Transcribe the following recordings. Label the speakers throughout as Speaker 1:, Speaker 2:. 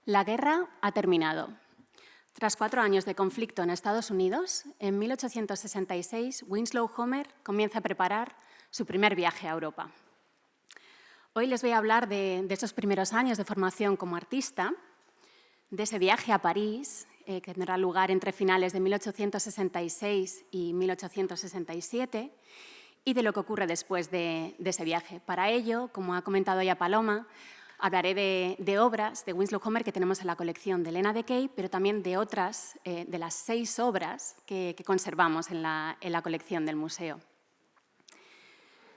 Speaker 1: La guerra ha terminado. Tras 4 años de conflicto en Estados Unidos, en 1866 Winslow Homer comienza a preparar su primer viaje a Europa. Hoy les voy a hablar de esos primeros años de formación como artista, de ese viaje a París, que tendrá lugar entre finales de 1866 y 1867, y de lo que ocurre después de ese viaje. Para ello, como ha comentado ya Paloma, hablaré de obras de Winslow Homer que tenemos en la colección de Lena Decay, pero también de otras, de las 6 obras que conservamos en la colección del museo.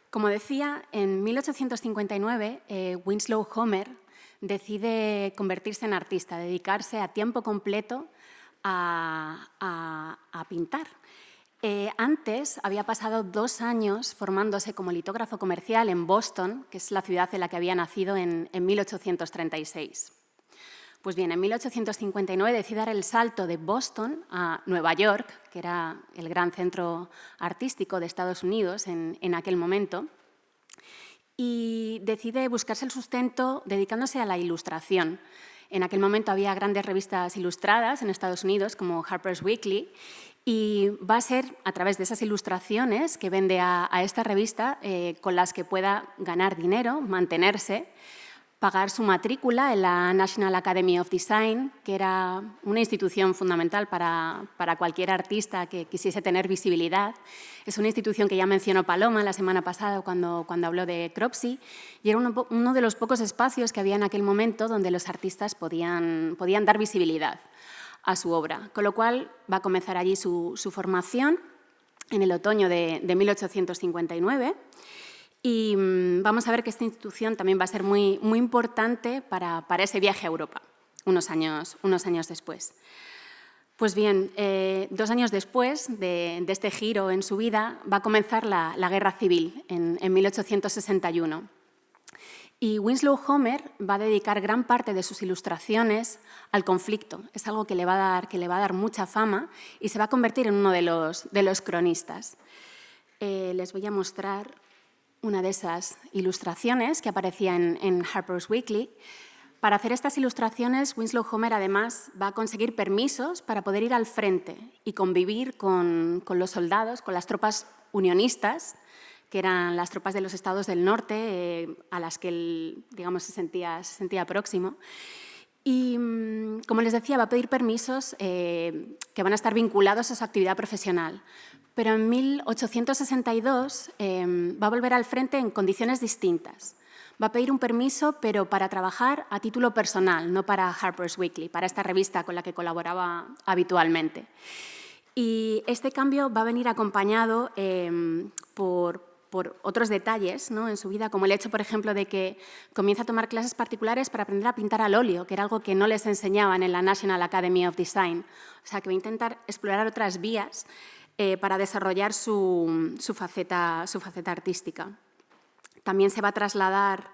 Speaker 1: Como decía, en 1859 Winslow Homer decide convertirse en artista, dedicarse a tiempo completo a pintar. Antes había pasado 2 años formándose como litógrafo comercial en Boston, que es la ciudad en la que había nacido en 1836. Pues bien, en 1859 decide dar el salto de Boston a Nueva York, que era el gran centro artístico de Estados Unidos en aquel momento, y decide buscarse el sustento dedicándose a la ilustración. En aquel momento había grandes revistas ilustradas en Estados Unidos, como Harper's Weekly, y va a ser a través de esas ilustraciones que vende a esta revista con las que pueda ganar dinero, mantenerse, pagar su matrícula en la National Academy of Design, que era una institución fundamental para cualquier artista que quisiese tener visibilidad. Es una institución que ya mencionó Paloma la semana pasada cuando habló de Cropsey, y era uno de los pocos espacios que había en aquel momento donde los artistas podían dar visibilidad a su obra, con lo cual va a comenzar allí su formación en el otoño de 1859. Y vamos a ver que esta institución también va a ser muy importante para ese viaje a Europa, unos años después. Pues bien, 2 años después de este giro en su vida, va a comenzar la Guerra Civil en 1861. Y Winslow Homer va a dedicar gran parte de sus ilustraciones al conflicto. Es algo que le va a dar mucha fama y se va a convertir en uno de los cronistas. Les voy a mostrar una de esas ilustraciones que aparecía en Harper's Weekly. Para hacer estas ilustraciones, Winslow Homer además va a conseguir permisos para poder ir al frente y convivir con los soldados, con las tropas unionistas, que eran las tropas de los estados del norte, a las que él, digamos, se sentía próximo. Y, como les decía, va a pedir permisos que van a estar vinculados a su actividad profesional. Pero en 1862 va a volver al frente en condiciones distintas. Va a pedir un permiso, pero para trabajar a título personal, no para Harper's Weekly, para esta revista con la que colaboraba habitualmente. Y este cambio va a venir acompañado por otros detalles, ¿no?, en su vida, como el hecho, por ejemplo, de que comienza a tomar clases particulares para aprender a pintar al óleo, que era algo que no les enseñaban en la National Academy of Design. O sea, que va a intentar explorar otras vías para desarrollar su faceta artística. También se va a trasladar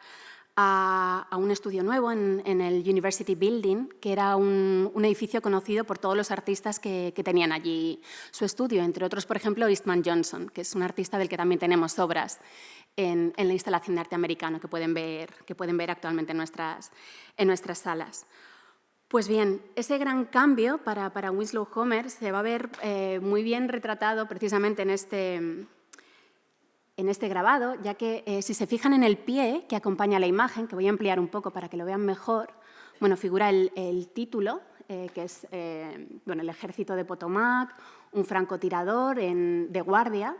Speaker 1: a un estudio nuevo en el University Building, que era un edificio conocido por todos los artistas que tenían allí su estudio, entre otros, por ejemplo, Eastman Johnson, que es un artista del que también tenemos obras en la instalación de arte americano que pueden ver actualmente en nuestras salas. Pues bien, ese gran cambio para Winslow Homer se va a ver muy bien retratado precisamente en este grabado, ya que si se fijan en el pie que acompaña la imagen, que voy a ampliar un poco para que lo vean mejor, bueno, figura el título, que es el ejército de Potomac, un francotirador de guardia,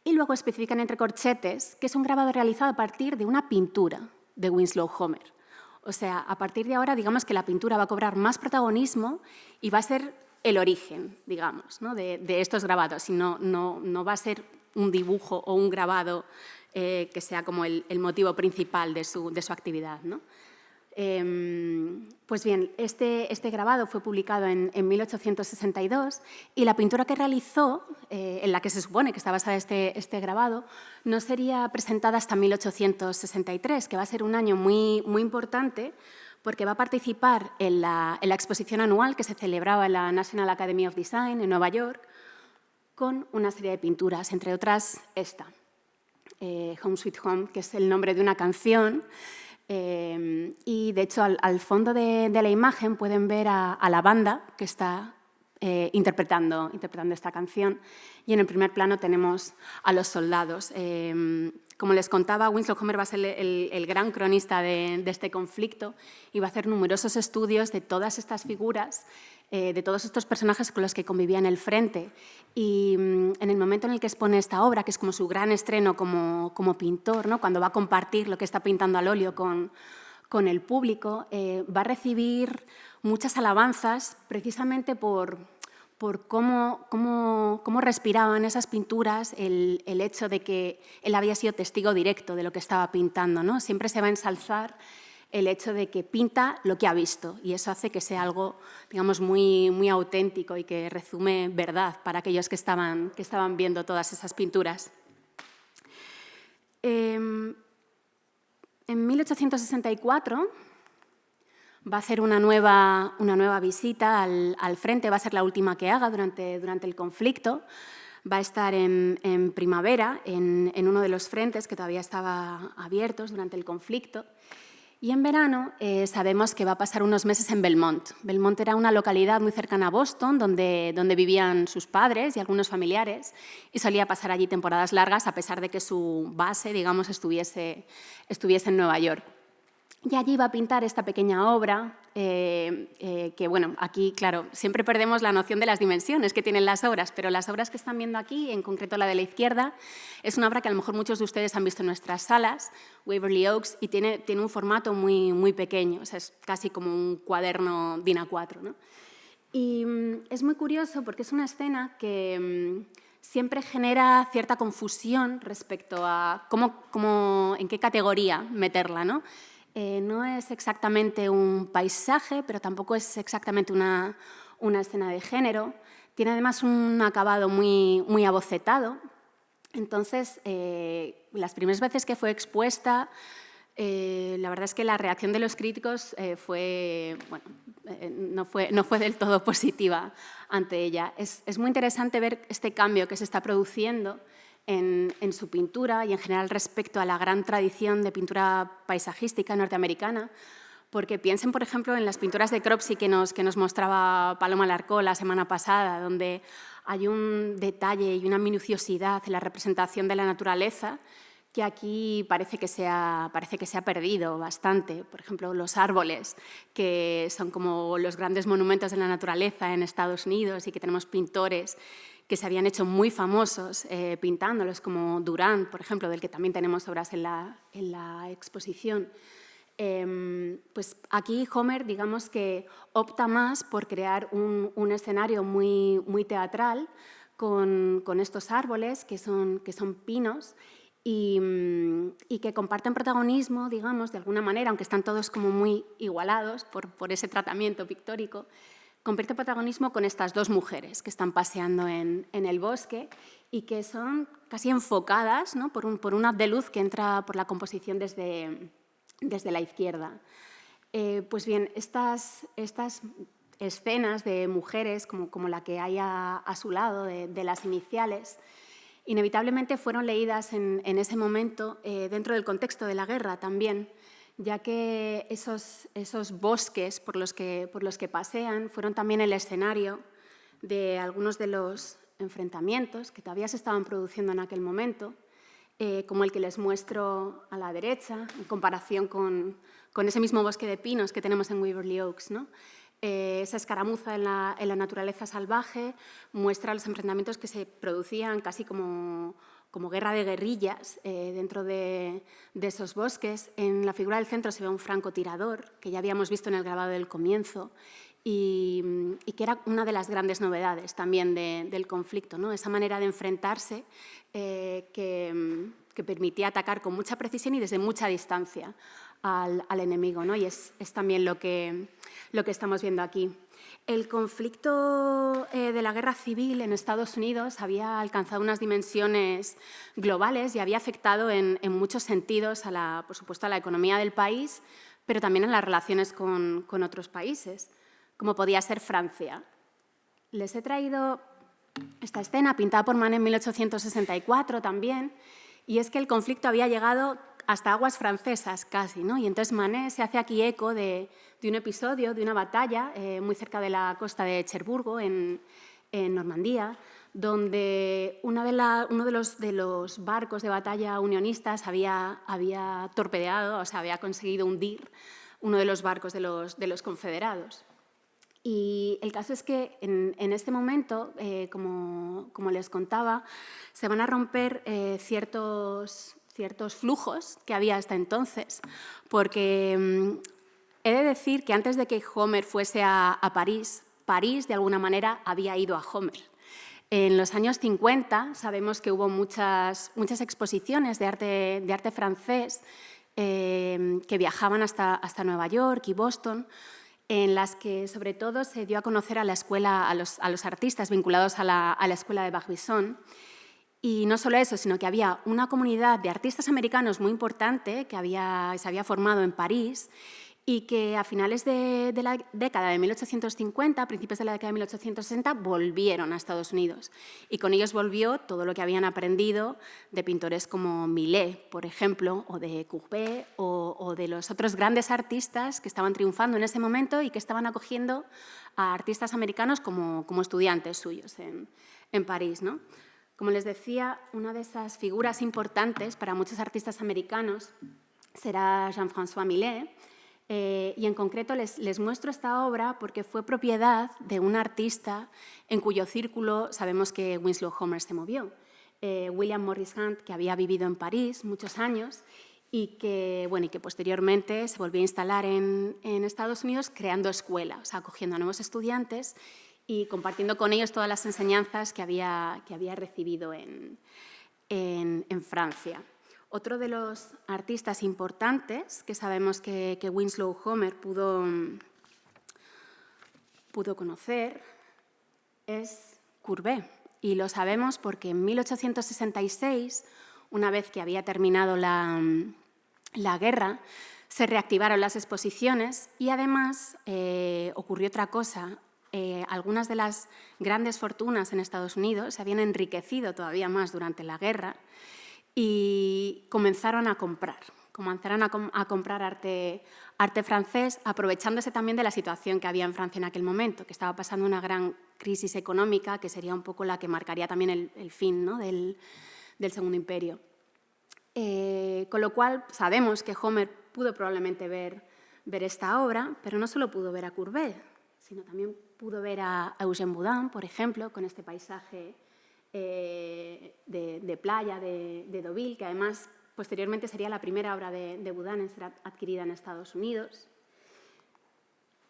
Speaker 1: y luego especifican entre corchetes que es un grabado realizado a partir de una pintura de Winslow Homer. O sea, a partir de ahora, digamos que la pintura va a cobrar más protagonismo y va a ser el origen, digamos, ¿no?, de estos grabados, y no va a ser un dibujo o un grabado que sea como el motivo principal de su actividad, ¿no? Pues bien, este grabado fue publicado en 1862 y la pintura que realizó, en la que se supone que está basada este grabado, no sería presentada hasta 1863, que va a ser un año muy importante porque va a participar en la exposición anual que se celebraba en la National Academy of Design en Nueva York, con una serie de pinturas, entre otras esta, Home Sweet Home, que es el nombre de una canción Y, de hecho, al fondo de la imagen pueden ver a la banda que está interpretando esta canción. Y en el primer plano tenemos a los soldados. Como les contaba, Winslow Homer va a ser el gran cronista de este conflicto y va a hacer numerosos estudios de todas estas figuras, de todos estos personajes con los que convivía en el frente. Y en el momento en el que expone esta obra, que es como su gran estreno como pintor, ¿no? Cuando va a compartir lo que está pintando al óleo con el público, va a recibir muchas alabanzas precisamente por cómo respiraban esas pinturas, el hecho de que él había sido testigo directo de lo que estaba pintando, ¿no? Siempre se va a ensalzar el hecho de que pinta lo que ha visto, y eso hace que sea algo, digamos, muy auténtico y que resume verdad para aquellos que estaban viendo todas esas pinturas. En 1864 va a hacer una nueva visita al frente, va a ser la última que haga durante el conflicto. Va a estar en primavera en uno de los frentes que todavía estaba abiertos durante el conflicto. Y en verano sabemos que va a pasar unos meses en Belmont. Belmont era una localidad muy cercana a Boston, donde vivían sus padres y algunos familiares, y solía pasar allí temporadas largas, a pesar de que su base, digamos, estuviese en Nueva York. Y allí va a pintar esta pequeña obra, que, bueno, aquí, claro, siempre perdemos la noción de las dimensiones que tienen las obras, pero las obras que están viendo aquí, en concreto la de la izquierda, es una obra que a lo mejor muchos de ustedes han visto en nuestras salas, Waverly Oaks, y tiene un formato muy pequeño, o sea, es casi como un cuaderno DIN A4, ¿no? Y es muy curioso porque es una escena que siempre genera cierta confusión respecto a en qué categoría meterla, ¿no? No es exactamente un paisaje, pero tampoco es exactamente una escena de género. Tiene además un acabado muy abocetado. Entonces, las primeras veces que fue expuesta, la verdad es que la reacción de los críticos no fue del todo positiva ante ella. Es muy interesante ver este cambio que se está produciendo en su pintura y en general respecto a la gran tradición de pintura paisajística norteamericana, porque piensen, por ejemplo, en las pinturas de Cropsey que nos mostraba Paloma Larcó la semana pasada, donde hay un detalle y una minuciosidad en la representación de la naturaleza que aquí parece que se ha perdido bastante. Por ejemplo, los árboles, que son como los grandes monumentos de la naturaleza en Estados Unidos y que tenemos pintores que se habían hecho muy famosos pintándolos, como Durant, por ejemplo, del que también tenemos obras en la exposición. Pues aquí Homer, digamos que opta más por crear un escenario muy teatral con estos árboles que son pinos y que comparten protagonismo, digamos, de alguna manera, aunque están todos como muy igualados por ese tratamiento pictórico. Comparte protagonismo con estas dos mujeres que están paseando en el bosque y que son casi enfocadas, ¿no? por un haz de luz que entra por la composición desde la izquierda. Pues bien, estas escenas de mujeres como la que hay a su lado, de las iniciales, inevitablemente fueron leídas en ese momento dentro del contexto de la guerra también, ya que esos bosques por los que pasean fueron también el escenario de algunos de los enfrentamientos que todavía se estaban produciendo en aquel momento, como el que les muestro a la derecha, en comparación con ese mismo bosque de pinos que tenemos en Waverly Oaks, ¿no? Esa escaramuza en la naturaleza salvaje muestra los enfrentamientos que se producían casi como guerra de guerrillas dentro de esos bosques. En la figura del centro se ve un francotirador, que ya habíamos visto en el grabado del comienzo, y que era una de las grandes novedades también del conflicto, ¿no? Esa manera de enfrentarse que permitía atacar con mucha precisión y desde mucha distancia al enemigo, ¿no? Y es también lo que estamos viendo aquí. El conflicto de la guerra civil en Estados Unidos había alcanzado unas dimensiones globales y había afectado en muchos sentidos, por supuesto, a la economía del país, pero también en las relaciones con otros países, como podía ser Francia. Les he traído esta escena pintada por Manet en 1864 también, y es que el conflicto había llegado hasta aguas francesas casi, ¿no? Y entonces Manet se hace aquí eco de un episodio, de una batalla muy cerca de la costa de Cherburgo, en Normandía, donde uno de los barcos de batalla unionistas había torpedeado, o sea, había conseguido hundir uno de los barcos de los confederados. Y el caso es que en este momento, como les contaba, se van a romper ciertos flujos que había hasta entonces, porque he de decir que antes de que Homer fuese a París, París de alguna manera había ido a Homer. En los años 50 sabemos que hubo muchas exposiciones de arte francés que viajaban hasta Nueva York y Boston, en las que sobre todo se dio a conocer a la escuela, a los artistas vinculados a la escuela de Barbizon. Y no solo eso, sino que había una comunidad de artistas americanos muy importante que se había formado en París y que a finales de la década de 1850, a principios de la década de 1860, volvieron a Estados Unidos. Y con ellos volvió todo lo que habían aprendido de pintores como Millet, por ejemplo, o de Courbet, o de los otros grandes artistas que estaban triunfando en ese momento y que estaban acogiendo a artistas americanos como estudiantes suyos en París, ¿no? Como les decía, una de esas figuras importantes para muchos artistas americanos será Jean-François Millet, y en concreto les muestro esta obra porque fue propiedad de un artista en cuyo círculo sabemos que Winslow Homer se movió, William Morris Hunt, que había vivido en París muchos años y que posteriormente se volvió a instalar en Estados Unidos creando escuela, o sea, acogiendo a nuevos estudiantes y compartiendo con ellos todas las enseñanzas que había recibido en Francia. Otro de los artistas importantes que sabemos que Winslow Homer pudo conocer es Courbet. Y lo sabemos porque en 1866, una vez que había terminado la guerra, se reactivaron las exposiciones y además ocurrió otra cosa. Algunas de las grandes fortunas en Estados Unidos se habían enriquecido todavía más durante la guerra y comenzaron a comprar arte francés, aprovechándose también de la situación que había en Francia en aquel momento, que estaba pasando una gran crisis económica, que sería un poco la que marcaría también el fin, ¿no?, del Segundo Imperio. Con lo cual sabemos que Homer pudo probablemente ver esta obra, pero no solo pudo ver a Courbet, sino también pudo ver a Eugène Boudin, por ejemplo, con este paisaje de playa de Deauville, que además posteriormente sería la primera obra de Boudin en ser adquirida en Estados Unidos.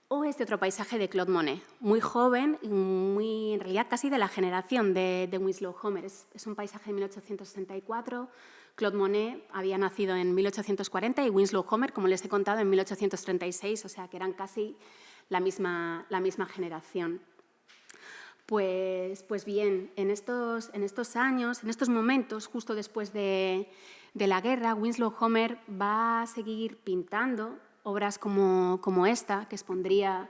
Speaker 1: O este otro paisaje de Claude Monet, muy joven y en realidad casi de la generación de Winslow Homer. Es un paisaje de 1864. Claude Monet había nacido en 1840 y Winslow Homer, como les he contado, en 1836, o sea que eran casi la misma generación. Pues bien, en estos años, en estos momentos, justo después de la guerra, Winslow Homer va a seguir pintando obras como esta, que expondría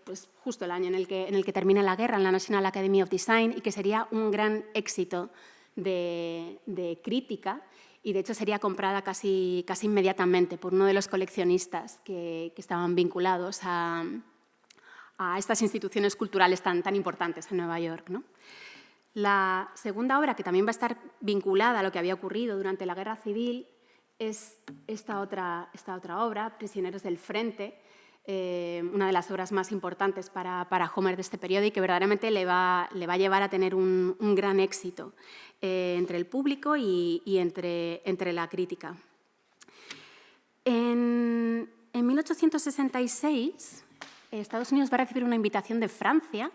Speaker 1: pues justo el año en el que termina la guerra en la National Academy of Design y que sería un gran éxito de crítica y de hecho sería comprada casi inmediatamente por uno de los coleccionistas que estaban vinculados a estas instituciones culturales tan importantes en Nueva York, ¿no? La segunda obra, que también va a estar vinculada a lo que había ocurrido durante la Guerra Civil, es esta otra obra, Prisioneros del Frente, una de las obras más importantes para Homer de este periodo y que verdaderamente le va a llevar a tener un gran éxito entre el público y entre la crítica. En 1866, Estados Unidos va a recibir una invitación de Francia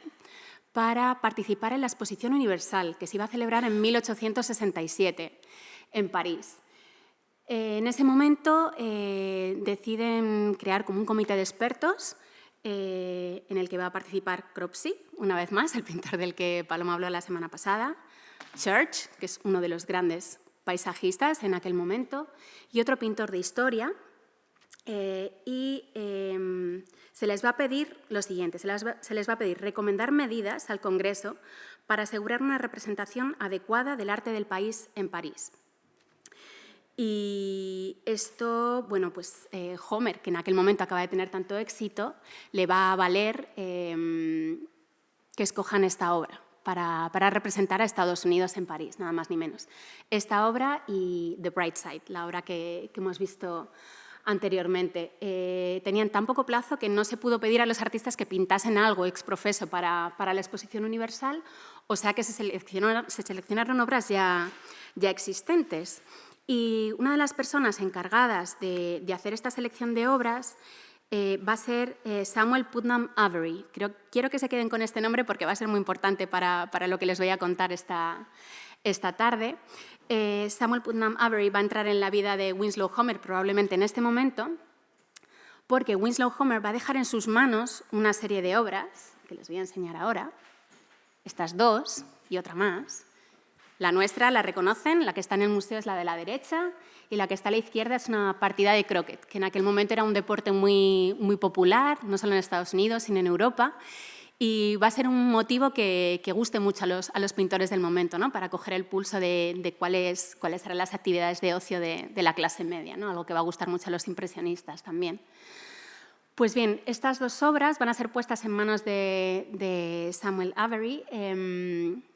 Speaker 1: para participar en la Exposición Universal, que se iba a celebrar en 1867 en París. En ese momento deciden crear como un comité de expertos en el que va a participar Cropsey, una vez más, el pintor del que Paloma habló la semana pasada, Church, que es uno de los grandes paisajistas en aquel momento, y otro pintor de historia. Se les va a pedir lo siguiente, se les va a pedir recomendar medidas al Congreso para asegurar una representación adecuada del arte del país en París. Y esto, bueno, pues Homer, que en aquel momento acaba de tener tanto éxito, le va a valer que escojan esta obra para representar a Estados Unidos en París, nada más ni menos. Esta obra y The Bright Side, la obra que hemos visto anteriormente. Tenían tan poco plazo que no se pudo pedir a los artistas que pintasen algo ex profeso para la exposición universal, o sea que se seleccionaron obras ya existentes. Y una de las personas encargadas de hacer esta selección de obras va a ser Samuel Putnam Avery. Quiero que se queden con este nombre porque va a ser muy importante para lo que les voy a contar esta tarde. Samuel Putnam Avery va a entrar en la vida de Winslow Homer probablemente en este momento, porque Winslow Homer va a dejar en sus manos una serie de obras, que les voy a enseñar ahora, estas dos y otra más. La nuestra la reconocen, la que está en el museo es la de la derecha y la que está a la izquierda es una partida de croquet, que en aquel momento era un deporte muy popular, no solo en Estados Unidos, sino en Europa, y va a ser un motivo que guste mucho a los pintores del momento, ¿no? Para coger el pulso de cuáles serán las actividades de ocio de la clase media, ¿no? Algo que va a gustar mucho a los impresionistas también. Pues bien, estas dos obras van a ser puestas en manos de Samuel Avery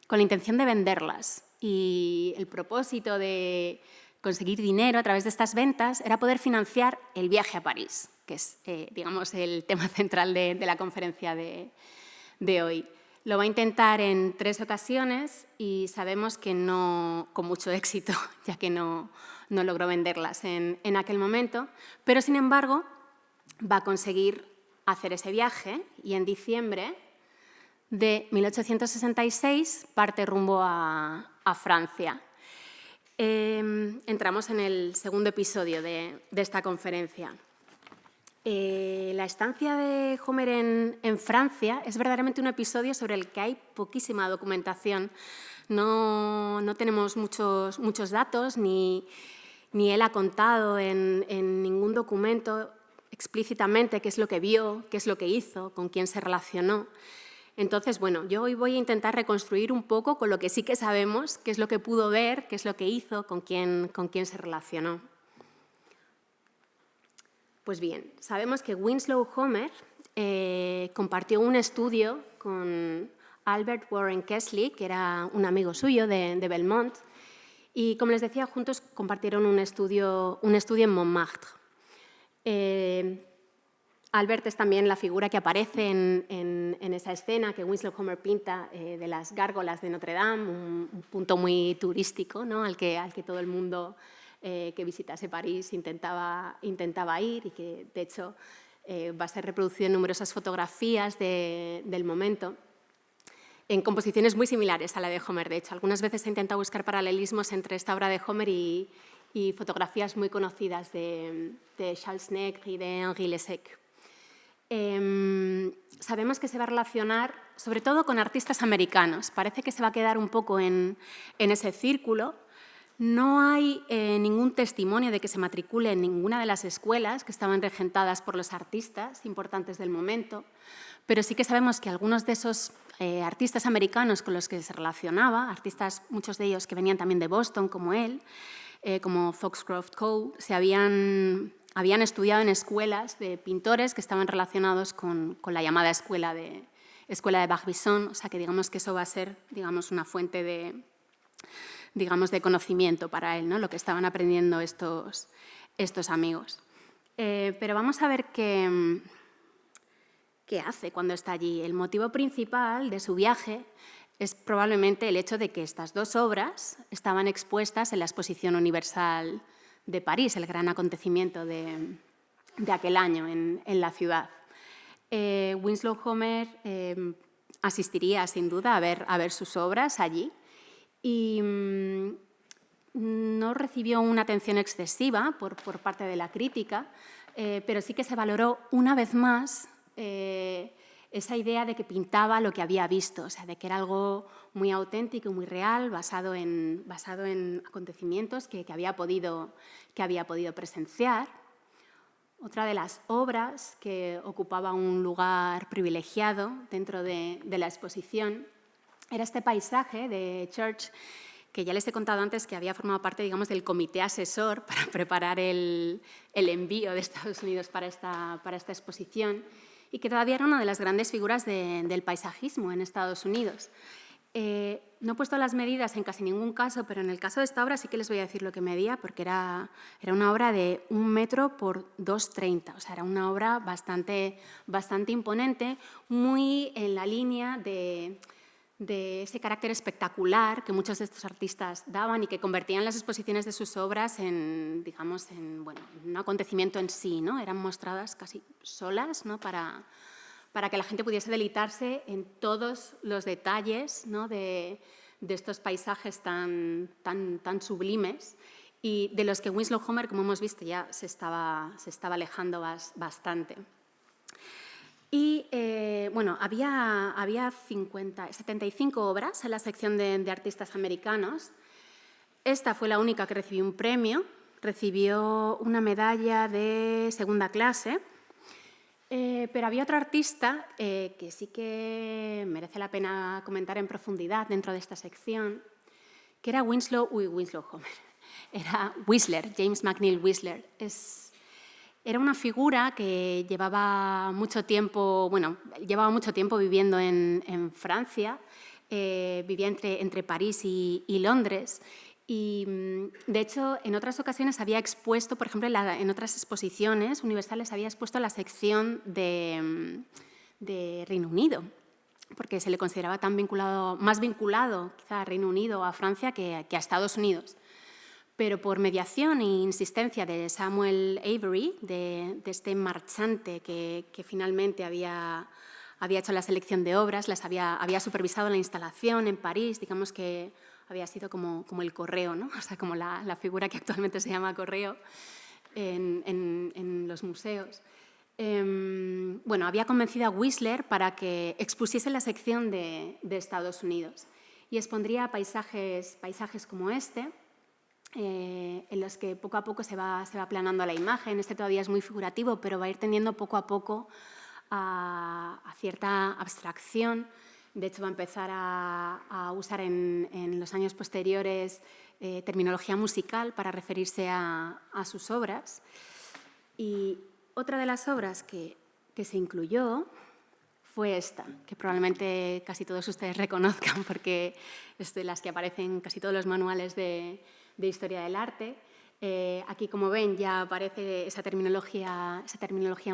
Speaker 1: con la intención de venderlas. Y el propósito de conseguir dinero a través de estas ventas era poder financiar el viaje a París, que es, digamos, el tema central de la conferencia de hoy. Lo va a intentar en 3 ocasiones y sabemos que no con mucho éxito, ya que no logró venderlas en aquel momento, pero sin embargo va a conseguir hacer ese viaje y en diciembre de 1866 parte rumbo a Francia. Entramos en el segundo episodio de esta conferencia. La estancia de Homer en Francia es verdaderamente un episodio sobre el que hay poquísima documentación. No tenemos muchos datos, ni él ha contado en ningún documento explícitamente qué es lo que vio, qué es lo que hizo, con quién se relacionó. Entonces, bueno, yo hoy voy a intentar reconstruir un poco con lo que sí que sabemos, qué es lo que pudo ver, qué es lo que hizo, con quién se relacionó. Pues bien, sabemos que Winslow Homer compartió un estudio con Albert Warren Kessley, que era un amigo suyo de Belmont, y como les decía, juntos compartieron un estudio en Montmartre. Albert es también la figura que aparece en esa escena que Winslow Homer pinta de las gárgolas de Notre Dame, un punto muy turístico, ¿no? al que todo el mundo que visitase París intentaba ir y que, de hecho, va a ser reproducido en numerosas fotografías del momento, en composiciones muy similares a la de Homer. De hecho, algunas veces he intentado buscar paralelismos entre esta obra de Homer y fotografías muy conocidas de Charles Nègre y de Henri Lessec. Sabemos que se va a relacionar sobre todo con artistas americanos. Parece que se va a quedar un poco en ese círculo. No hay ningún testimonio de que se matricule en ninguna de las escuelas que estaban regentadas por los artistas importantes del momento, pero sí que sabemos que algunos de esos artistas americanos con los que se relacionaba, artistas, muchos de ellos que venían también de Boston, como él, como Foxcroft Cole, habían estudiado en escuelas de pintores que estaban relacionados con la llamada escuela de Barbizon, o sea que digamos que eso va a ser, digamos, una fuente de conocimiento para él, ¿no? Lo que estaban aprendiendo estos amigos. Pero vamos a ver qué hace cuando está allí. El motivo principal de su viaje es probablemente el hecho de que estas dos obras estaban expuestas en la Exposición Universal de París, el gran acontecimiento de aquel año en la ciudad. Winslow Homer asistiría sin duda a ver sus obras allí y no recibió una atención excesiva por parte de la crítica, pero sí que se valoró una vez más esa idea de que pintaba lo que había visto, o sea, de que era algo muy auténtico y muy real, basado en acontecimientos que había podido presenciar. Otra de las obras que ocupaba un lugar privilegiado dentro de la exposición era este paisaje de Church que ya les he contado antes que había formado parte, digamos, del comité asesor para preparar el envío de Estados Unidos para esta exposición, y que todavía era una de las grandes figuras del paisajismo en Estados Unidos. No he puesto las medidas en casi ningún caso, pero en el caso de esta obra sí que les voy a decir lo que medía, porque era una obra de 1 metro por 2,30, o sea, era una obra bastante imponente, muy en la línea de ese carácter espectacular que muchos de estos artistas daban y que convertían las exposiciones de sus obras en, digamos, en un acontecimiento en sí, ¿no? Eran mostradas casi solas, ¿no? para que la gente pudiese deleitarse en todos los detalles, ¿no? de estos paisajes tan sublimes, y de los que Winslow Homer, como hemos visto, ya se estaba alejando bastante. Y había 75 obras en la sección de artistas americanos. Esta fue la única que recibió un premio, recibió una medalla de segunda clase, pero había otro artista que sí que merece la pena comentar en profundidad dentro de esta sección, que era Winslow Homer, era Whistler, James McNeill Whistler. Era una figura que llevaba mucho tiempo viviendo en Francia, vivía entre París y Londres, y de hecho en otras ocasiones había expuesto, por ejemplo en otras exposiciones universales había expuesto la sección de Reino Unido, porque se le consideraba más vinculado quizá a Reino Unido o a Francia que a Estados Unidos. Pero por mediación e insistencia de Samuel Avery, de este marchante que finalmente había hecho la selección de obras, había supervisado la instalación en París, digamos que había sido como el correo, ¿no? O sea, como la figura que actualmente se llama correo en los museos. Había convencido a Whistler para que expusiese la sección de Estados Unidos y expondría paisajes como este, en los que poco a poco se va aplanando la imagen. Este todavía es muy figurativo, pero va a ir tendiendo poco a poco a cierta abstracción. De hecho, va a empezar a usar en los años posteriores terminología musical para referirse a sus obras. Y otra de las obras que se incluyó fue esta, que probablemente casi todos ustedes reconozcan porque es de las que aparecen en casi todos los manuales de historia del arte. Aquí, como ven, ya aparece esa terminología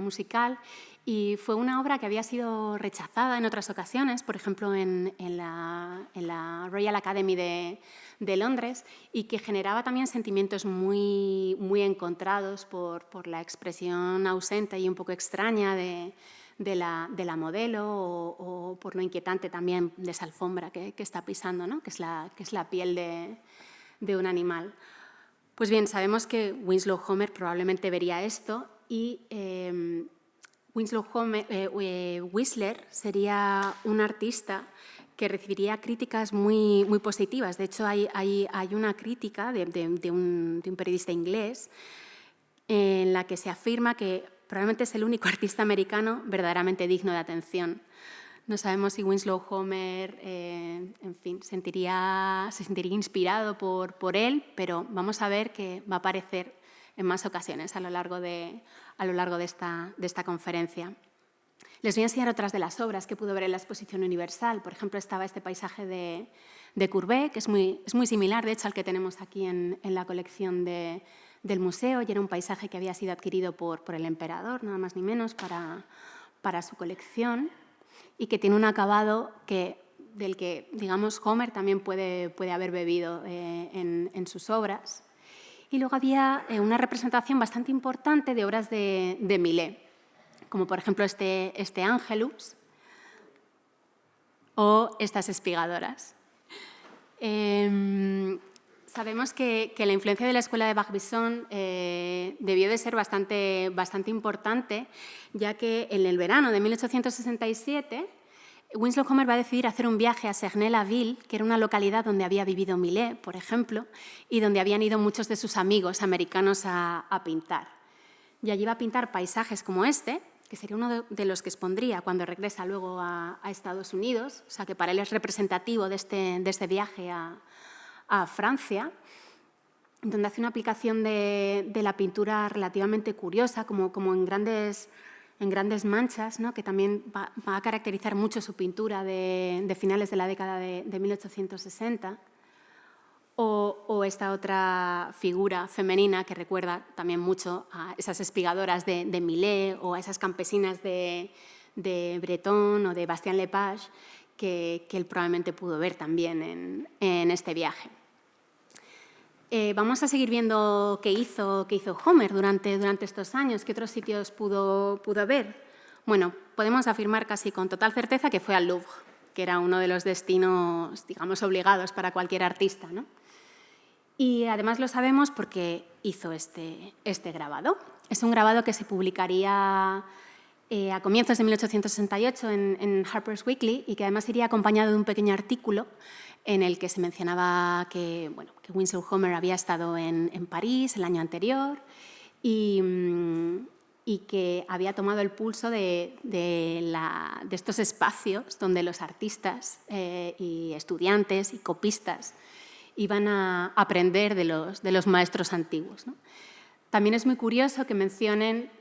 Speaker 1: musical, y fue una obra que había sido rechazada en otras ocasiones, por ejemplo en la Royal Academy de Londres, y que generaba también sentimientos muy encontrados por la expresión ausente y un poco extraña de la modelo, o por lo inquietante también de esa alfombra que está pisando, ¿no? que es la piel de un animal. Pues bien, sabemos que Winslow Homer probablemente vería esto, y Whistler sería un artista que recibiría críticas muy positivas. De hecho, hay una crítica de un periodista inglés en la que se afirma que probablemente es el único artista americano verdaderamente digno de atención. No sabemos si Winslow Homer, se sentiría inspirado por él, pero vamos a ver que va a aparecer en más ocasiones a lo largo de esta conferencia. Les voy a enseñar otras de las obras que pudo ver en la exposición universal. Por ejemplo, estaba este paisaje de Courbet, que es muy similar, de hecho, al que tenemos aquí en la colección del museo, y era un paisaje que había sido adquirido por el emperador, nada más ni menos, para su colección, y que tiene un acabado del que, digamos, Homer también puede haber bebido en sus obras. Y luego había una representación bastante importante de obras de Millet, como por ejemplo este Ángelus o estas espigadoras. Sabemos que la influencia de la escuela de Barbizon debió de ser bastante importante, ya que en el verano de 1867 Winslow Homer va a decidir hacer un viaje a Cernay-la-Ville, que era una localidad donde había vivido Millet, por ejemplo, y donde habían ido muchos de sus amigos americanos a pintar. Y allí va a pintar paisajes como este, que sería uno de los que expondría cuando regresa luego a Estados Unidos, o sea que para él es representativo de este viaje a a Francia, donde hace una aplicación de la pintura relativamente curiosa, como en grandes manchas, ¿no? Que también va a caracterizar mucho su pintura de finales de la década de 1860. O esta otra figura femenina que recuerda también mucho a esas espigadoras de Millet o a esas campesinas de Breton o de Bastien Lepage que él probablemente pudo ver también en este viaje. Vamos a seguir viendo qué hizo Homer durante estos años, qué otros sitios pudo ver. Bueno, podemos afirmar casi con total certeza que fue al Louvre, que era uno de los destinos, digamos, obligados para cualquier artista, ¿no? Y además lo sabemos porque hizo este grabado. Es un grabado que se publicaría a comienzos de 1868 en Harper's Weekly y que además iría acompañado de un pequeño artículo en el que se mencionaba que Winslow Homer había estado en París el año anterior y que había tomado el pulso de estos espacios donde los artistas y estudiantes y copistas iban a aprender de los maestros antiguos, ¿no? También es muy curioso que mencionen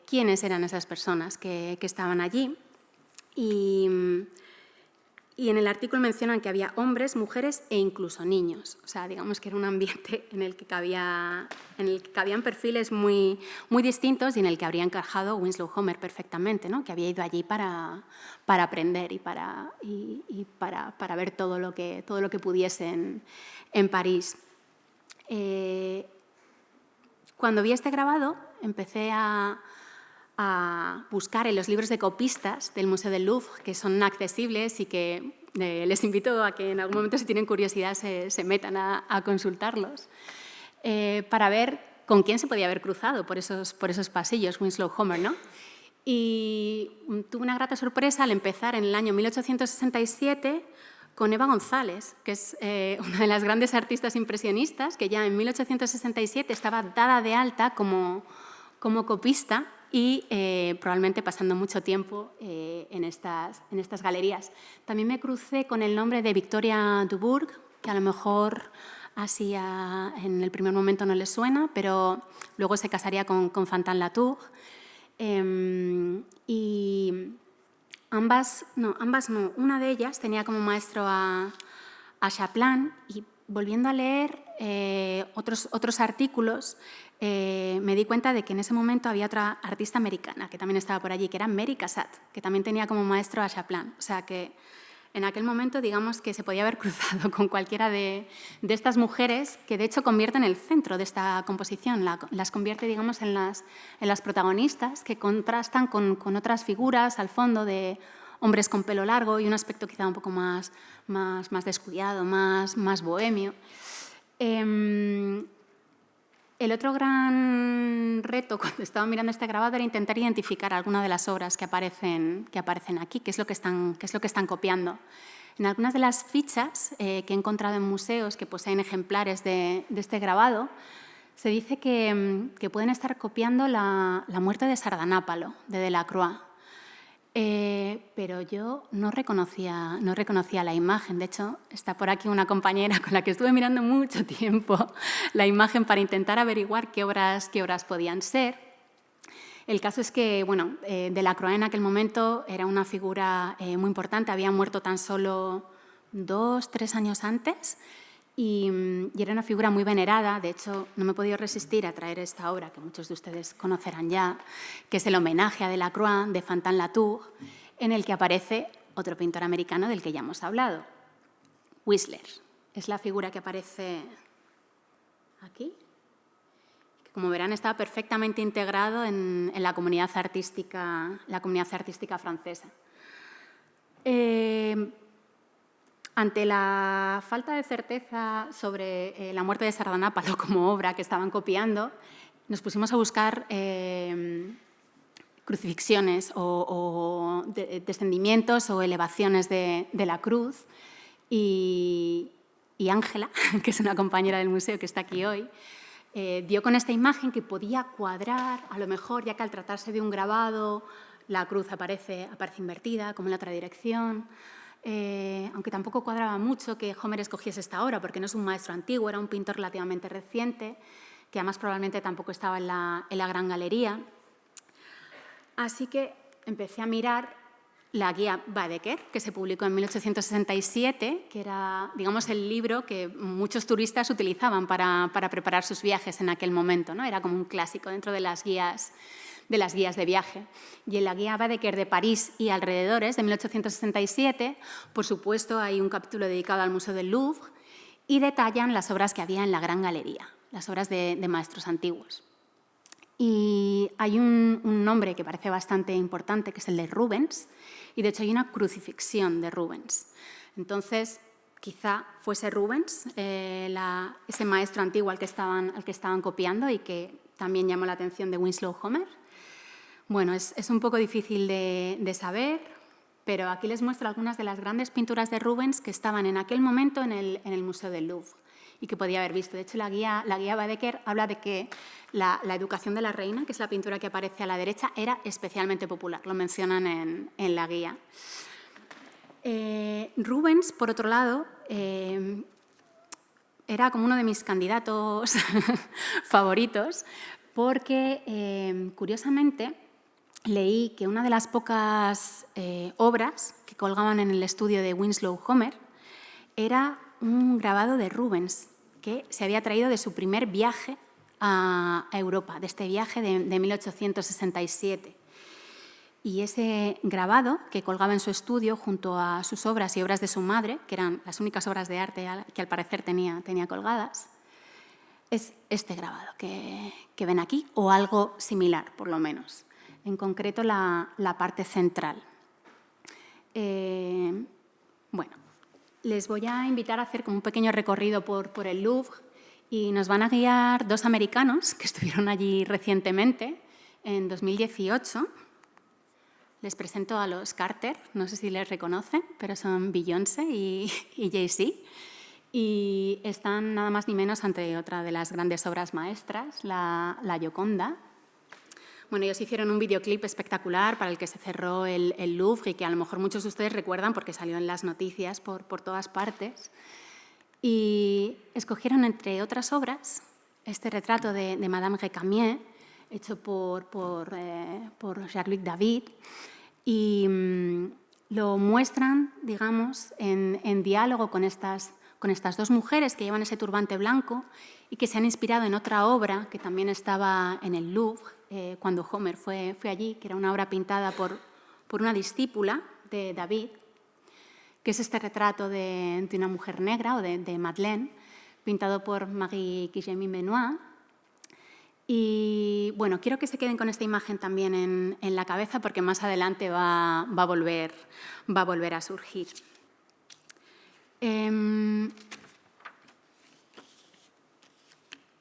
Speaker 1: quiénes eran esas personas que estaban allí. Y en el artículo mencionan que había hombres, mujeres e incluso niños. O sea, digamos que era un ambiente en el que cabían perfiles muy distintos y en el que habría encajado Winslow Homer perfectamente, ¿no? Que había ido allí para aprender y para ver todo lo que pudiese en París. Cuando vi este grabado, empecé a buscar en los libros de copistas del Museo del Louvre, que son accesibles y que les invito a que en algún momento, si tienen curiosidad, se metan a consultarlos, para ver con quién se podía haber cruzado por esos pasillos Winslow Homer, ¿no? Y tuve una grata sorpresa al empezar en el año 1867 con Eva González, que es una de las grandes artistas impresionistas, que ya en 1867 estaba dada de alta como copista y probablemente pasando mucho tiempo en estas galerías. También me crucé con el nombre de Victoria Dubourg, que a lo mejor así en el primer momento no les suena, pero luego se casaría con Fantin Latour. Y ambas no, una de ellas tenía como maestro a Chapelain, y volviendo a leer otros artículos, me di cuenta de que en ese momento había otra artista americana que también estaba por allí, que era Mary Cassatt, que también tenía como maestro a Chapelain. O sea que en aquel momento, digamos que se podía haber cruzado con cualquiera de estas mujeres, que de hecho convierten el centro de esta composición, las convierte, digamos, en las protagonistas, que contrastan con otras figuras al fondo de hombres con pelo largo y un aspecto quizá un poco más descuidado, más bohemio. El otro gran reto cuando estaba mirando este grabado era intentar identificar alguna de las obras que aparecen aquí, qué es lo que están copiando. En algunas de las fichas que he encontrado en museos que poseen ejemplares de este grabado, se dice que pueden estar copiando la muerte de Sardanápalo, de Delacroix. Pero yo no reconocía la imagen. De hecho, está por aquí una compañera con la que estuve mirando mucho tiempo la imagen para intentar averiguar qué obras podían ser. El caso es que, bueno, Delacroix en aquel momento era una figura muy importante, había muerto tan solo 2-3 años antes y era una figura muy venerada. De hecho, no me he podido resistir a traer esta obra, que muchos de ustedes conocerán ya, que es el homenaje a Delacroix de Fantin Latour, en el que aparece otro pintor americano del que ya hemos hablado, Whistler. Es la figura que aparece aquí, que, como verán, está perfectamente integrado en la comunidad artística francesa. Ante la falta de certeza sobre la muerte de Sardanápalo como obra que estaban copiando, nos pusimos a buscar crucifixiones o descendimientos o elevaciones de la cruz, y Ángela, que es una compañera del museo que está aquí hoy, dio con esta imagen que podía cuadrar, a lo mejor, ya que al tratarse de un grabado la cruz aparece invertida, como en la otra dirección. aunque tampoco cuadraba mucho que Homer escogiese esta obra, porque no es un maestro antiguo, era un pintor relativamente reciente, que además probablemente tampoco estaba en la Gran Galería. Así que empecé a mirar la guía Baedeker, que se publicó en 1867, que era, digamos, el libro que muchos turistas utilizaban para preparar sus viajes en aquel momento, ¿no? Era como un clásico dentro de las guías de viaje. Y en la guía Baedeker de París y alrededores, de 1867, por supuesto, hay un capítulo dedicado al Museo del Louvre y detallan las obras que había en la Gran Galería, las obras de maestros antiguos. Y hay un nombre que parece bastante importante, que es el de Rubens, y de hecho hay una crucifixión de Rubens. Entonces, quizá fuese Rubens ese maestro antiguo al que estaban copiando y que también llamó la atención de Winslow Homer. Bueno, es un poco difícil de saber, pero aquí les muestro algunas de las grandes pinturas de Rubens que estaban en aquel momento en el Museo del Louvre y que podía haber visto. De hecho, la guía Baedeker habla de que la educación de la reina, que es la pintura que aparece a la derecha, era especialmente popular. Lo mencionan en la guía. Rubens, por otro lado, era como uno de mis candidatos favoritos porque, curiosamente, leí que una de las pocas obras que colgaban en el estudio de Winslow Homer era un grabado de Rubens que se había traído de su primer viaje a Europa, de este viaje de 1867. Y ese grabado, que colgaba en su estudio junto a sus obras y obras de su madre, que eran las únicas obras de arte que al parecer tenía colgadas, es este grabado que ven aquí, o algo similar, por lo menos. En concreto, la parte central. Bueno, les voy a invitar a hacer como un pequeño recorrido por el Louvre y nos van a guiar dos americanos que estuvieron allí recientemente, en 2018. Les presento a los Carter, no sé si les reconocen, pero son Beyoncé y Jay-Z. Y están nada más ni menos ante otra de las grandes obras maestras, la Gioconda. Bueno, ellos hicieron un videoclip espectacular para el que se cerró el Louvre y que a lo mejor muchos de ustedes recuerdan porque salió en las noticias por todas partes. Y escogieron, entre otras obras, este retrato de Madame Récamier, hecho por Jacques-Luc David, y lo muestran, digamos, en diálogo con estas dos mujeres que llevan ese turbante blanco y que se han inspirado en otra obra que también estaba en el Louvre cuando Homer fue allí, que era una obra pintada por una discípula de David, que es este retrato de una mujer negra, o de Madeleine, pintado por Marie Guillemine-Benoit. Y bueno, quiero que se queden con esta imagen también en la cabeza porque más adelante va a volver a surgir.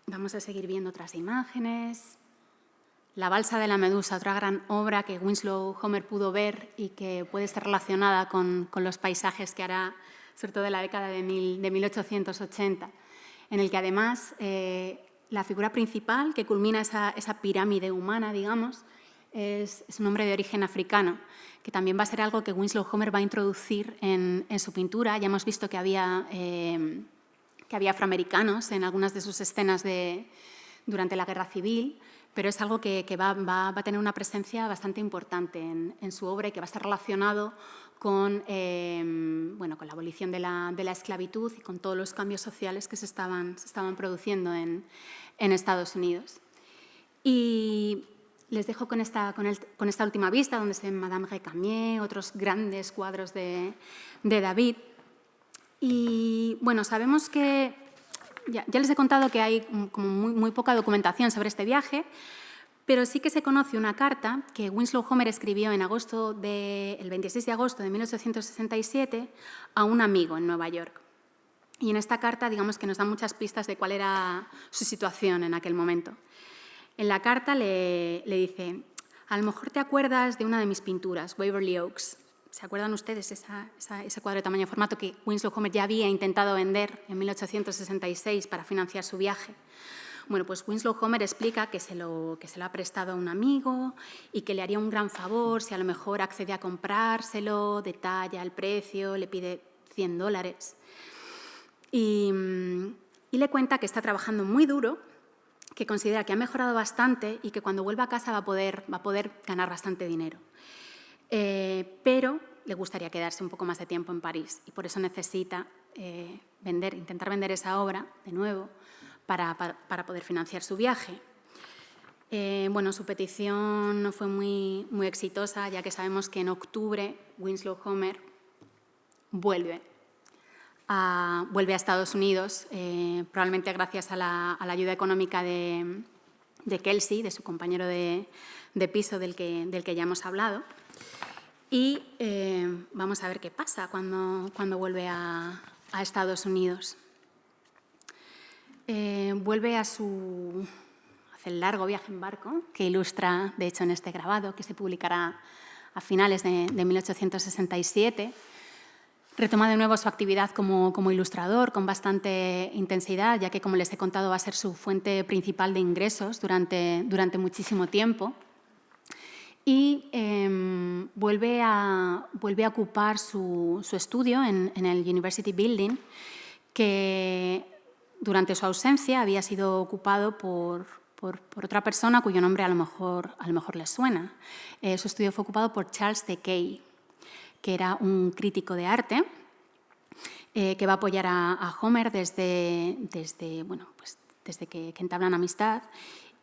Speaker 1: Vamos a seguir viendo otras imágenes. La balsa de la Medusa, otra gran obra que Winslow Homer pudo ver y que puede estar relacionada con los paisajes que hará, sobre todo de la década de 1880, en el que además la figura principal que culmina esa pirámide humana, digamos, es un hombre de origen africano, que también va a ser algo que Winslow Homer va a introducir en su pintura. Ya hemos visto que había afroamericanos en algunas de sus escenas durante la Guerra Civil, pero es algo que va a tener una presencia bastante importante en su obra y que va a estar relacionado con la abolición de la esclavitud y con todos los cambios sociales que se estaban produciendo en Estados Unidos. Y les dejo con esta última vista, donde se ven Madame Récamier, otros grandes cuadros de David. Y bueno, sabemos que ya les he contado que hay como muy poca documentación sobre este viaje, pero sí que se conoce una carta que Winslow Homer escribió el 26 de agosto de 1867 a un amigo en Nueva York. Y en esta carta, digamos que nos da muchas pistas de cuál era su situación en aquel momento. En la carta le dice: a lo mejor te acuerdas de una de mis pinturas, Waverly Oaks. ¿Se acuerdan ustedes ese cuadro de tamaño y formato que Winslow Homer ya había intentado vender en 1866 para financiar su viaje? Bueno, pues Winslow Homer explica que se lo ha prestado a un amigo y que le haría un gran favor si a lo mejor accede a comprárselo, detalla el precio, le pide $100 y le cuenta que está trabajando muy duro, que considera que ha mejorado bastante y que cuando vuelva a casa va a poder ganar bastante dinero. Pero le gustaría quedarse un poco más de tiempo en París y por eso necesita intentar vender esa obra de nuevo para poder financiar su viaje. Bueno, su petición no fue muy exitosa, ya que sabemos que en octubre Winslow Homer vuelve a Estados Unidos, probablemente gracias a la ayuda económica de Kelsey, de su compañero de piso del que ya hemos hablado. Y vamos a ver qué pasa cuando vuelve a Estados Unidos. Vuelve hace el largo viaje en barco, que ilustra, de hecho, en este grabado, que se publicará a finales de 1867. Retoma de nuevo su actividad como ilustrador con bastante intensidad, ya que, como les he contado, va a ser su fuente principal de ingresos durante muchísimo tiempo. Y vuelve a ocupar su estudio en el University Building, que durante su ausencia había sido ocupado por otra persona cuyo nombre a lo mejor les suena. Su estudio fue ocupado por Charles de Kay, que era un crítico de arte que va a apoyar a Homer desde que entablan amistad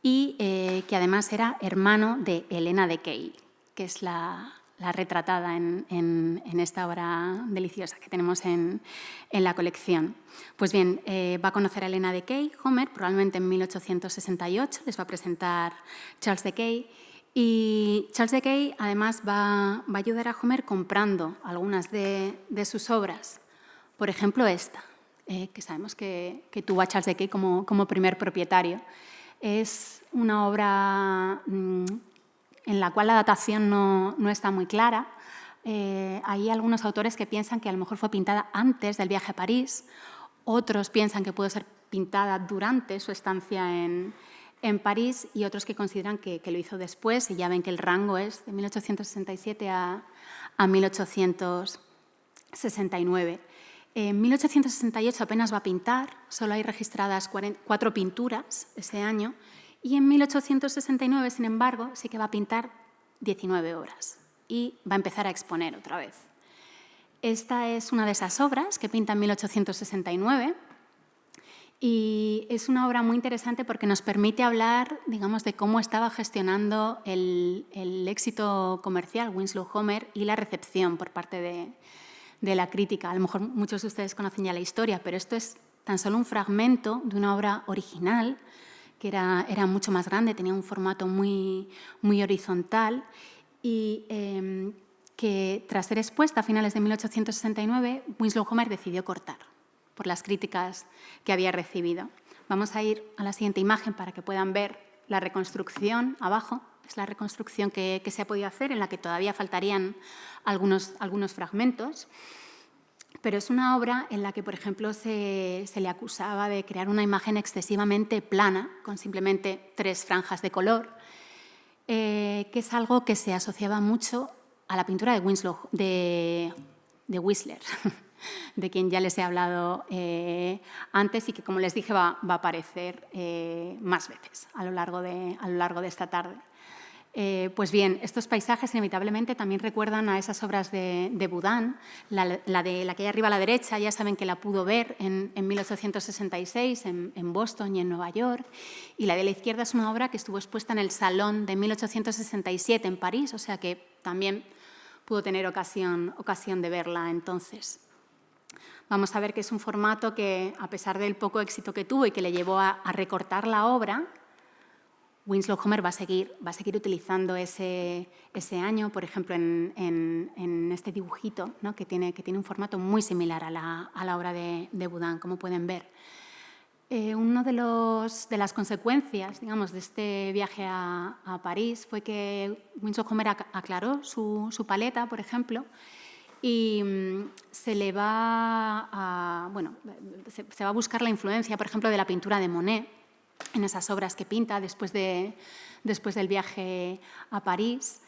Speaker 1: y que además era hermano de Helena de Kay, que es la retratada en esta obra deliciosa que tenemos en la colección. Pues bien, va a conocer a Helena de Kay, Homer, probablemente en 1868, les va a presentar Charles de Kay. Y Charles de Kay, además, va a ayudar a Homer comprando algunas de sus obras. Por ejemplo, esta, que sabemos que tuvo a Charles de Kay como primer propietario. Es una obra en la cual la datación no está muy clara. Hay algunos autores que piensan que a lo mejor fue pintada antes del viaje a París, otros piensan que pudo ser pintada durante su estancia en París y otros que consideran que lo hizo después, y ya ven que el rango es de 1867 a 1869. En 1868 apenas va a pintar, solo hay registradas 4 pinturas ese año, y en 1869, sin embargo, sí que va a pintar 19 obras y va a empezar a exponer otra vez. Esta es una de esas obras que pinta en 1869. Y es una obra muy interesante porque nos permite hablar, digamos, de cómo estaba gestionando el éxito comercial Winslow Homer y la recepción por parte de la crítica. A lo mejor muchos de ustedes conocen ya la historia, pero esto es tan solo un fragmento de una obra original que era mucho más grande, tenía un formato muy horizontal y que, tras ser expuesta a finales de 1869, Winslow Homer decidió cortar por las críticas que había recibido. Vamos a ir a la siguiente imagen para que puedan ver la reconstrucción abajo. Es la reconstrucción que se ha podido hacer, en la que todavía faltarían algunos fragmentos. Pero es una obra en la que, por ejemplo, se le acusaba de crear una imagen excesivamente plana, con simplemente 3 franjas de color, que es algo que se asociaba mucho a la pintura de Whistler, de quien ya les he hablado antes y que, como les dije, va a aparecer más veces a lo largo de esta tarde. Pues bien, estos paisajes inevitablemente también recuerdan a esas obras de Boudin. La que hay arriba a la derecha, ya saben que la pudo ver en 1866 en Boston y en Nueva York. Y la de la izquierda es una obra que estuvo expuesta en el Salón de 1867 en París, o sea que también pudo tener ocasión de verla entonces. Vamos a ver que es un formato que, a pesar del poco éxito que tuvo y que le llevó a recortar la obra, Winslow Homer va a seguir utilizando ese año, por ejemplo, en este dibujito, ¿no? que tiene un formato muy similar a la obra de Boudin, como pueden ver. Una de las consecuencias, digamos, de este viaje a París fue que Winslow Homer aclaró su paleta, por ejemplo, y se va a buscar la influencia, por ejemplo, de la pintura de Monet, en esas obras que pinta después del viaje a París.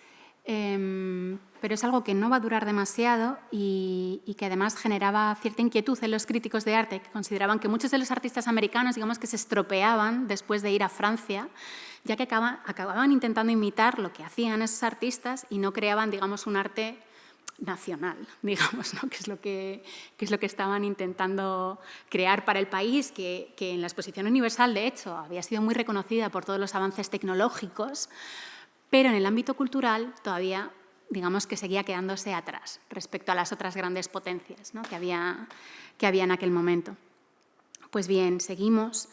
Speaker 1: Pero es algo que no va a durar demasiado y que además generaba cierta inquietud en los críticos de arte, que consideraban que muchos de los artistas americanos, digamos, que se estropeaban después de ir a Francia, ya que acababan intentando imitar lo que hacían esos artistas y no creaban, digamos, un arte nacional, digamos, ¿no? que es lo que estaban intentando crear para el país, que en la Exposición Universal, de hecho, había sido muy reconocida por todos los avances tecnológicos, pero en el ámbito cultural todavía, digamos, que seguía quedándose atrás respecto a las otras grandes potencias, ¿no? que había en aquel momento. Pues bien, seguimos.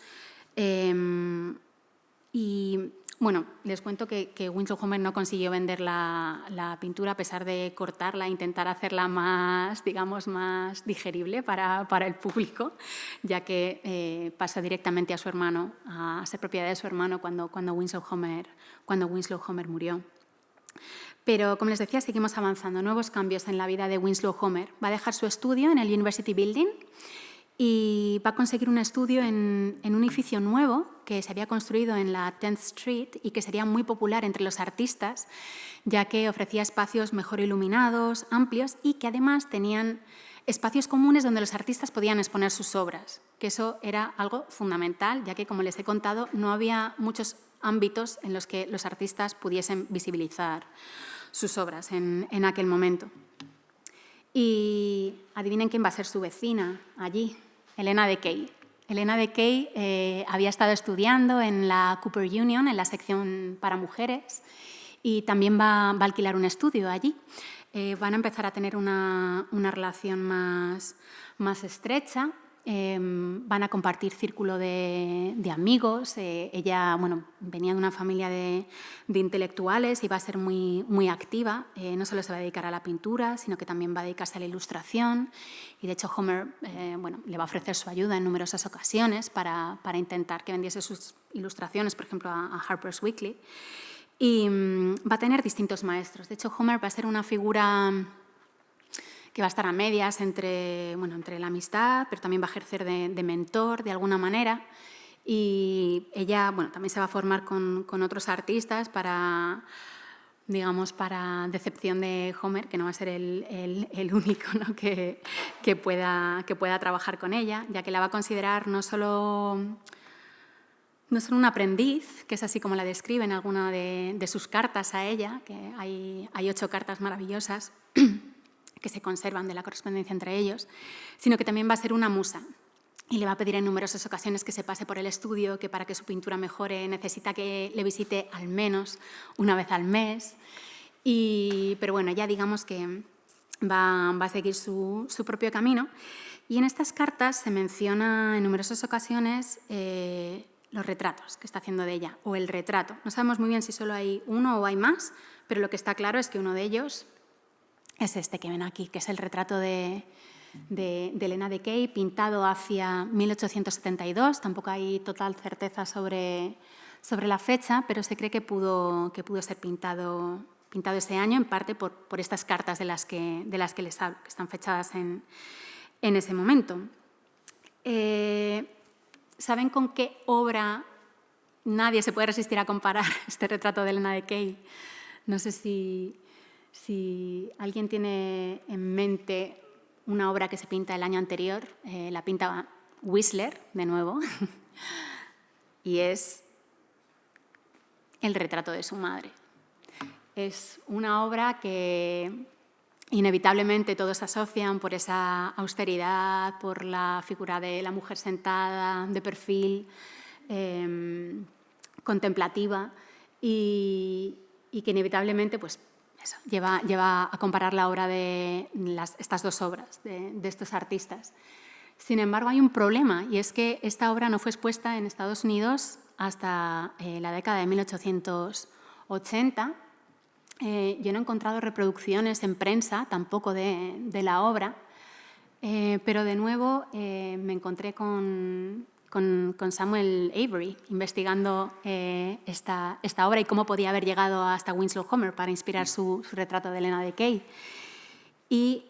Speaker 1: Y bueno, les cuento que Winslow Homer no consiguió vender la pintura a pesar de cortarla e intentar hacerla más, digamos, más digerible para el público, ya que pasó directamente a su hermano, a ser propiedad de su hermano cuando Winslow Homer murió. Pero, como les decía, seguimos avanzando. Nuevos cambios en la vida de Winslow Homer. Va a dejar su estudio en el University Building y va a conseguir un estudio en un edificio nuevo que se había construido en la 10th Street y que sería muy popular entre los artistas, ya que ofrecía espacios mejor iluminados, amplios y que además tenían espacios comunes donde los artistas podían exponer sus obras, que eso era algo fundamental, ya que, como les he contado, no había muchos ámbitos en los que los artistas pudiesen visibilizar sus obras en aquel momento. Y adivinen quién va a ser su vecina allí. Helena Decay. Helena Decay había estado estudiando en la Cooper Union, en la sección para mujeres, y también va a alquilar un estudio allí. Van a empezar a tener una relación más estrecha. Van a compartir círculo de amigos. Ella, bueno, venía de una familia de intelectuales y va a ser muy activa. No solo se va a dedicar a la pintura, sino que también va a dedicarse a la ilustración. Y, de hecho, Homer bueno, le va a ofrecer su ayuda en numerosas ocasiones para intentar que vendiese sus ilustraciones, por ejemplo, a Harper's Weekly. Y va a tener distintos maestros. De hecho, Homer va a ser una figura que va a estar a medias entre la amistad, pero también va a ejercer de mentor de alguna manera. Y ella, bueno, también se va a formar con otros artistas para decepción de Homer, que no va a ser el único, ¿no? que pueda trabajar con ella, ya que la va a considerar no solo un aprendiz, que es así como la describe en alguna de sus cartas a ella, que hay 8 cartas maravillosas que se conservan de la correspondencia entre ellos, sino que también va a ser una musa. Y le va a pedir en numerosas ocasiones que se pase por el estudio, que para que su pintura mejore necesita que le visite al menos una vez al mes. Pero bueno, ya digamos que va a seguir su propio camino. Y en estas cartas se menciona en numerosas ocasiones los retratos que está haciendo de ella, o el retrato. No sabemos muy bien si solo hay uno o hay más, pero lo que está claro es que uno de ellos es este que ven aquí, que es el retrato de Helena Decay, pintado hacia 1872. Tampoco hay total certeza sobre la fecha, pero se cree que pudo ser pintado ese año, en parte por estas cartas de las que les hablo, que están fechadas en ese momento. ¿Saben con qué obra nadie se puede resistir a comparar este retrato de Helena Decay? No sé si alguien tiene en mente una obra que se pinta el año anterior. La pinta Whistler, de nuevo, y es el retrato de su madre. Es una obra que inevitablemente todos asocian por esa austeridad, por la figura de la mujer sentada, de perfil, contemplativa, y que inevitablemente pues, lleva a comparar la obra de estas 2 obras de estos artistas. Sin embargo, hay un problema, y es que esta obra no fue expuesta en Estados Unidos hasta la década de 1880. Yo no he encontrado reproducciones en prensa tampoco de la obra, pero de nuevo me encontré con Samuel Avery investigando esta obra y cómo podía haber llegado hasta Winslow Homer para inspirar su retrato de Helena Decay. Y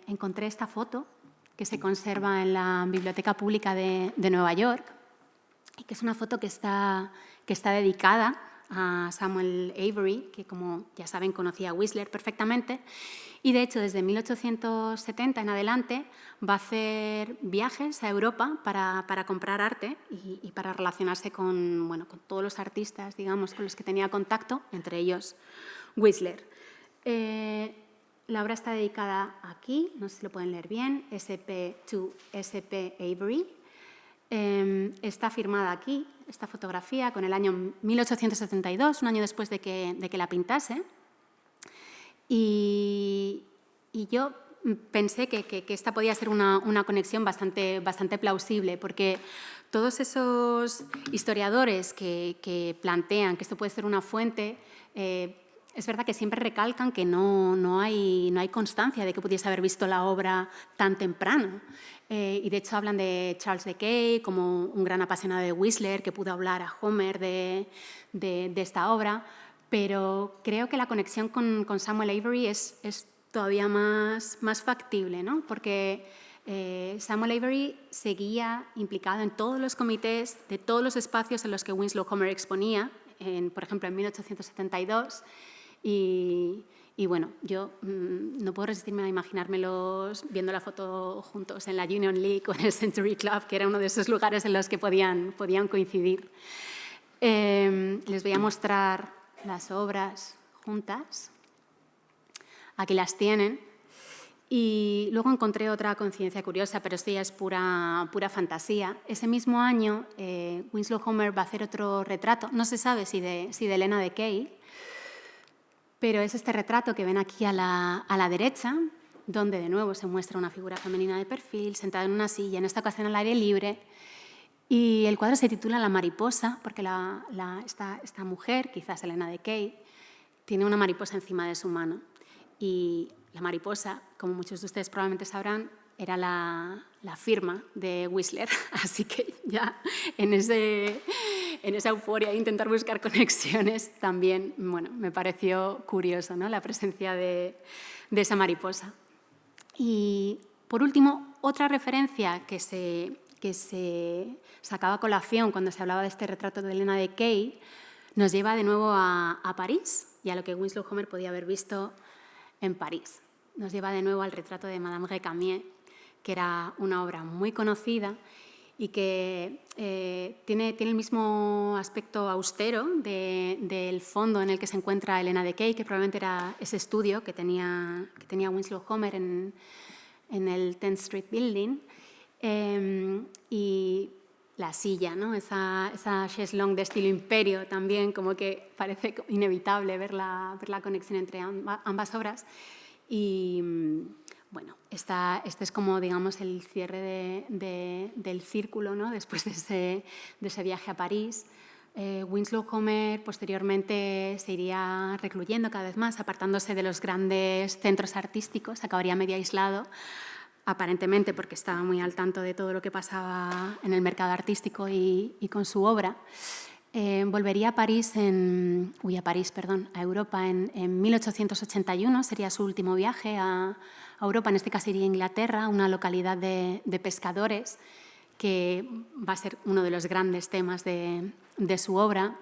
Speaker 1: encontré esta foto que se conserva en la Biblioteca Pública de Nueva York, y que es una foto que está dedicada a Samuel Avery, que, como ya saben, conocía a Whistler perfectamente, y de hecho desde 1870 en adelante va a hacer viajes a Europa para comprar arte y para relacionarse con, bueno, con todos los artistas, digamos, con los que tenía contacto, entre ellos Whistler. La obra está dedicada aquí, no sé si lo pueden leer bien, SP to SP Avery. Está firmada aquí, esta fotografía, con el año 1872, un año después de que la pintase. Y yo pensé que esta podía ser una conexión bastante plausible, porque todos esos historiadores que plantean que esto puede ser una fuente, es verdad que siempre recalcan que no hay constancia de que pudiese haber visto la obra tan temprano. Y de hecho hablan de Charles de Kay como un gran apasionado de Whistler, que pudo hablar a Homer de esta obra, pero creo que la conexión con Samuel Avery es todavía más factible, ¿no? Porque Samuel Avery seguía implicado en todos los comités de todos los espacios en los que Winslow Homer exponía, por ejemplo, en 1872, y bueno, yo no puedo resistirme a imaginármelos viendo la foto juntos en la Union League o en el Century Club, que era uno de esos lugares en los que podían coincidir. Les voy a mostrar las obras juntas. Aquí las tienen. Y luego encontré otra coincidencia curiosa, pero esto ya es pura fantasía. Ese mismo año, Winslow Homer va a hacer otro retrato, no se sabe si de Helena de Kay, pero es este retrato que ven aquí a la derecha, donde de nuevo se muestra una figura femenina de perfil, sentada en una silla, en esta ocasión al aire libre. Y el cuadro se titula La mariposa, porque esta mujer, quizás Helena de Kay, tiene una mariposa encima de su mano. Y la mariposa, como muchos de ustedes probablemente sabrán, era la firma de Whistler. Así que ya en esa euforia de intentar buscar conexiones también, bueno, me pareció curioso, ¿no?, la presencia de esa mariposa. Y por último, otra referencia que se sacaba a colación cuando se hablaba de este retrato de Helena de Kay nos lleva de nuevo a París y a lo que Winslow Homer podía haber visto en París. Nos lleva de nuevo al retrato de Madame Récamier, que era una obra muy conocida y que tiene el mismo aspecto austero del fondo en el que se encuentra Helena de Kay, que probablemente era ese estudio que tenía Winslow Homer en el 10th Street Building. Y la silla, ¿no?, esa chaise longue de estilo imperio también, como que parece inevitable ver la conexión entre ambas obras. Y bueno, este es como, digamos, el cierre del círculo, ¿no?, después de ese viaje a París. Winslow Homer posteriormente se iría recluyendo cada vez más, apartándose de los grandes centros artísticos, acabaría medio aislado, aparentemente porque estaba muy al tanto de todo lo que pasaba en el mercado artístico y con su obra. Volvería a Europa en 1881, sería su último viaje a Europa, en este caso iría a Inglaterra, una localidad de pescadores, que va a ser uno de los grandes temas de su obra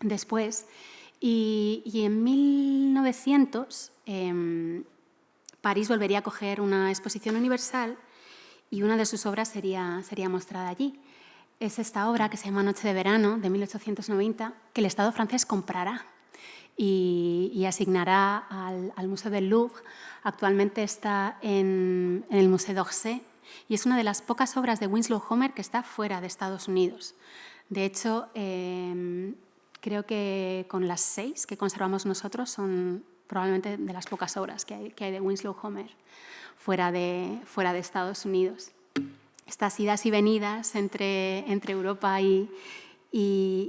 Speaker 1: después. Y en 1900... París volvería a acoger una exposición universal y una de sus obras sería mostrada allí. Es esta obra que se llama Noche de verano, de 1890, que el Estado francés comprará y asignará al Museo del Louvre. Actualmente está en el Museo d'Orsay y es una de las pocas obras de Winslow Homer que está fuera de Estados Unidos. De hecho, creo que con las 6 que conservamos nosotros son probablemente de las pocas obras que hay de Winslow Homer fuera de Estados Unidos. Estas idas y venidas entre Europa y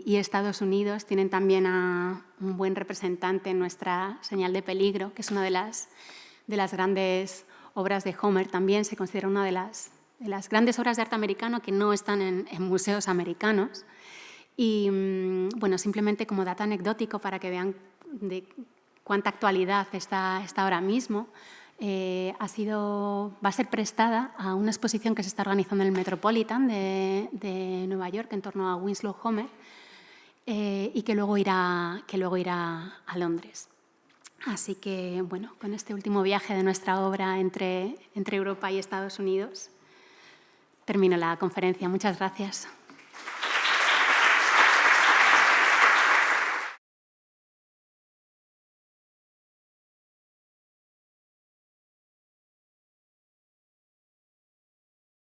Speaker 1: Estados Unidos tienen también a un buen representante en nuestra Señal de peligro, que es una de las grandes obras de Homer. También se considera una de las grandes obras de arte americano que no están en museos americanos. Y bueno, simplemente como dato anecdótico para que vean de cuánta actualidad está ahora mismo, va a ser prestada a una exposición que se está organizando en el Metropolitan de Nueva York en torno a Winslow Homer y que luego irá a Londres. Así que, bueno, con este último viaje de nuestra obra entre Europa y Estados Unidos, termino la conferencia. Muchas gracias.